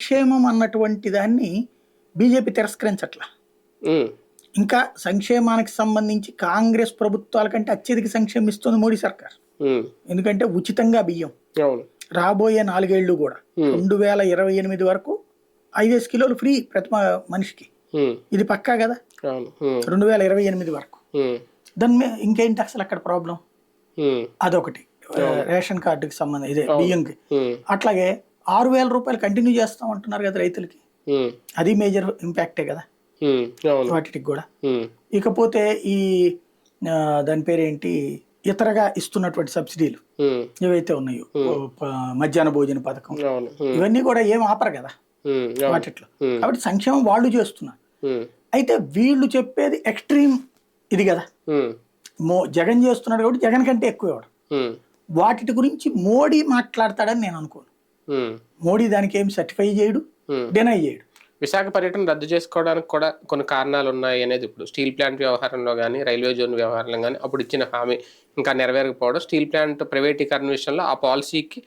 సంక్షేమం అన్నటువంటి దాన్ని బీజేపీ తిరస్కరించట్లా. ఉమ్, ఇంకా సంక్షేమానికి సంబంధించి కాంగ్రెస్ ప్రభుత్వాల కంటే అత్యధిక సంక్షేమం ఇస్తుంది మోడీ సర్కార్. ఉమ్, ఎందుకంటే ఉచితంగా బియ్యం అవును. రాబోయే 4 ఏళ్ళు కూడా 2028 వరకు 5 కిలోలు ఫ్రీ ప్రతి మనిషికి. ఉమ్, ఇది పక్కా కదా, అవును. ఉమ్, 2028 వరకు. ఉమ్, దాని మీద ఇంకేంటి అసలు అక్కడ ప్రాబ్లం? ఉమ్, అదొకటి. రేషన్ కార్డుకి సంబంధం ఇదే అవును. బియ్యంకి. ఉమ్, అట్లాగే 6,000 రూపాయలు కంటిన్యూ చేస్తాం అంటున్నారు కదా రైతులకి. ఉమ్, అది మేజర్ ఇంపాక్టే కదా ఉమ్, అవును. వాటికి కూడా. ఉమ్, ఇకపోతే ఈ దాని పేరేంటి, ఇతరగా ఇస్తున్నటువంటి సబ్సిడీలు ఉమ్, ఏవైతే ఉన్నాయో, మధ్యాహ్న భోజన పథకం, అవును. ఉమ్, ఇవన్నీ కూడా ఏం ఆపరు కదా ఉమ్, అవును. వాటిట్లో. ఉమ్, కాబట్టి సంక్షేమం వాళ్ళు చేస్తున్నారు. ఉమ్, అయితే వీళ్ళు చెప్పేది ఎక్స్ట్రీమ్ ఇది కదా. ఉమ్, జగన్ చేస్తున్నాడు కాబట్టి జగన్ కంటే ఎక్కువ ఇవ్వడం. ఉమ్, వాటి గురించి మోడీ మాట్లాడతాడని నేను అనుకోను. ఉమ్, మోడీ దానికి ఏం సర్టిఫై చేయడు, ఉమ్. డినై చేయడు. విశాఖ పర్యటన రద్దు చేసుకోవడానికి కూడా కొన్ని కారణాలు ఉన్నాయి అనేది ఇప్పుడు స్టీల్ ప్లాంట్ వ్యవహారంలో కానీ, రైల్వే జోన్ వ్యవహారంలో కానీ అప్పుడు ఇచ్చిన హామీ ఇంకా నెరవేరకపోవడం, స్టీల్ ప్లాంట్ ప్రైవేటీకరణ విషయంలో ఆ పాలసీకి